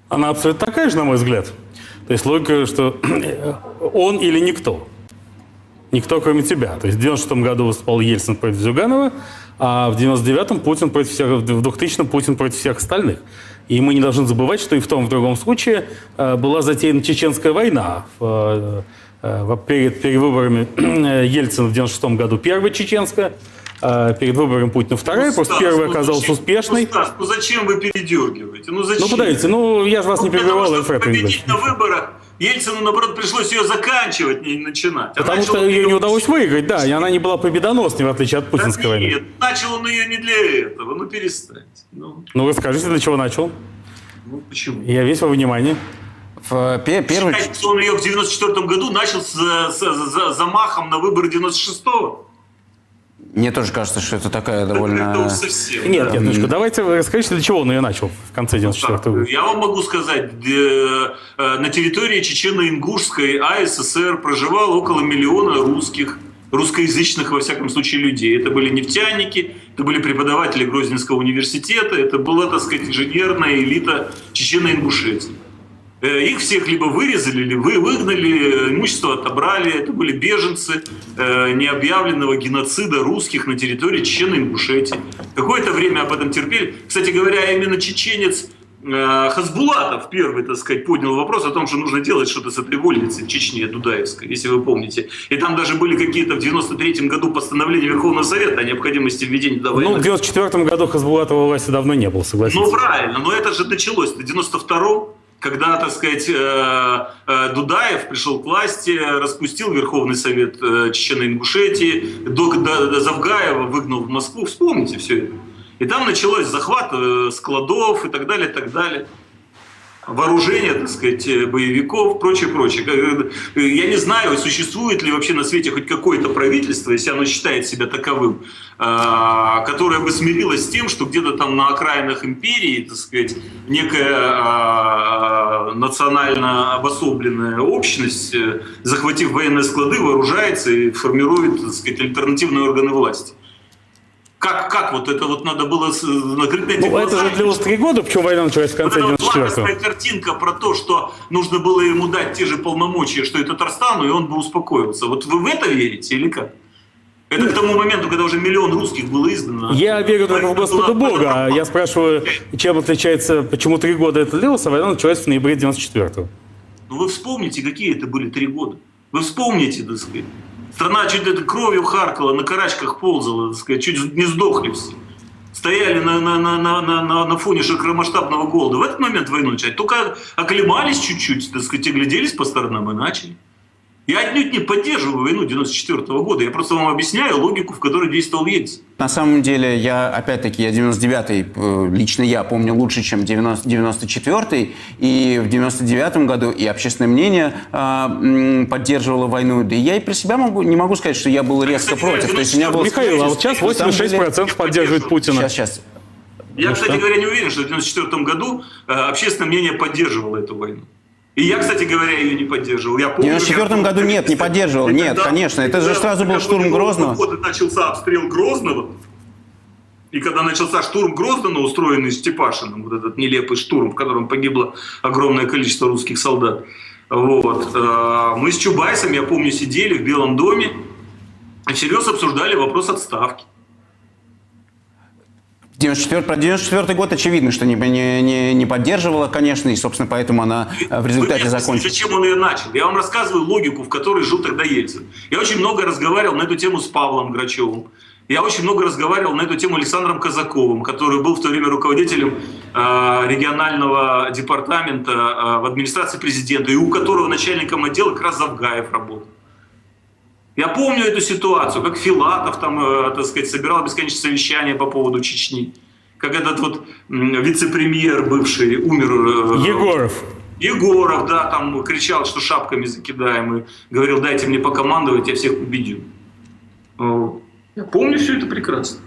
Она абсолютно такая же, на мой взгляд. То есть логика, что он или никто. Никто, кроме тебя. То есть в 96-м году выступал Ельцин против Зюганова, а в 99-м Путин против всех, в 2000-м Путин против всех остальных. И мы не должны забывать, что и в том, и в другом случае была затеяна Чеченская война. Перед перевыборами Ельцина в 96-м году первая чеченская, перед выборами Путина вторая, просто первая оказалась успешной. Стас, зачем вы передергиваете? Зачем? Подождите, я же вас не перебивал. Потому что победить на выборах Ельцину, наоборот, пришлось ее заканчивать, не начинать. Потому что ее не удалось выиграть, да, и она не была победоносной, в отличие от путинской войны. Нет, начал он ее не для этого, перестаньте. Вы скажите, для чего начал? Почему? Я весь во внимании. Считаете, что он ее в 94 году начал с замахом на выборы 96-го? Мне тоже кажется, что это такая довольно... Нет, Ниночка, давайте вы расскажите, для чего он ее начал в конце 94-го года. Я вам могу сказать, на территории Чечено-Ингушской АССР проживало около миллиона русскоязычных, во всяком случае, людей. Это были нефтяники, это были преподаватели Грозненского университета, это была, так сказать, инженерная элита Чечено-Ингушетии. Их всех либо вырезали, либо выгнали, имущество отобрали. Это были беженцы необъявленного геноцида русских на территории Чечено-Ингушетии. Какое-то время об этом терпели. Кстати говоря, именно чеченец Хасбулатов первый, так сказать, поднял вопрос о том, что нужно делать что-то с этой вольницей в Чечне, Дудаевской, если вы помните. И там даже были какие-то в 93-м году постановления Верховного Совета о необходимости введения военных. В 94-м году Хасбулатова власти давно не было, согласитесь. Правильно, но это же началось в 92-м. Когда, так сказать, Дудаев пришел к власти, распустил Верховный Совет Чечено-Ингушетии, Завгаева выгнал в Москву. Вспомните все это. И там началось захват складов и так далее, и так далее. Вооружение, так сказать, боевиков, прочее, прочее. Я не знаю, существует ли вообще на свете хоть какое-то правительство, если оно считает себя таковым, которое бы смирилось с тем, что где-то там на окраинах империи, так сказать, некая национально обособленная общность, захватив военные склады, вооружается и формирует, так сказать, альтернативные органы власти. Как это надо было накрыть на эти глаза? Это же длилось 3 года, почему война началась в конце 94-го? Это картинка про то, что нужно было ему дать те же полномочия, что и Татарстану, и он бы успокоился. Вот вы в это верите или как? Это к тому моменту, когда уже миллион русских было издано. Я верю только в Господа Бога. Я спрашиваю, чем отличается, почему 3 года это длилось, а война началась в ноябре 94-го. Вы вспомните, какие это были 3 года. Вы вспомните, так сказать. Страна чуть кровью харкала, на карачках ползала, так сказать, чуть не сдохли все. Стояли на фоне широкомасштабного голода. В этот момент войну начать. Только оклемались чуть-чуть, так сказать, огляделись по сторонам и начали. Я отнюдь не поддерживаю войну 94-го года. Я просто вам объясняю логику, в которой действовал Ельцин. На самом деле, я 99-й, лично я помню лучше, чем 94-й. И в 99-м году и общественное мнение поддерживало войну. Да и я и про себя не могу сказать, что я был резко против. То есть у меня был... Михаил, а вот сейчас 86% поддерживает Путина. Сейчас. Я, кстати говоря, не уверен, что в 94 году общественное мнение поддерживало эту войну. И я, кстати говоря, ее не поддерживал. Я помню, в 94 году нет, не поддерживал. Нет, конечно. Это же сразу был штурм Грозного. Когда начался обстрел Грозного, и когда начался штурм Грозного, устроенный Степашиным, вот этот нелепый штурм, в котором погибло огромное количество русских солдат, мы с Чубайсом, я помню, сидели в Белом доме и всерьез обсуждали вопрос отставки. Про 94 год очевидно, что не поддерживала, конечно, и, собственно, поэтому она в результате закончилась. Зачем он ее начал? Я вам рассказываю логику, в которой жил тогда Ельцин. Я очень много разговаривал на эту тему с Павлом Грачевым. Я очень много разговаривал на эту тему с Александром Казаковым, который был в то время руководителем регионального департамента в администрации президента, и у которого начальником отдела как раз Завгаев работал. Я помню эту ситуацию, как Филатов там, так сказать, собирал бесконечное совещание по поводу Чечни. Как этот вице-премьер бывший умер. Егоров, да, там кричал, что шапками закидаем, и говорил, дайте мне покомандовать, я всех победю. Я помню все это прекрасно.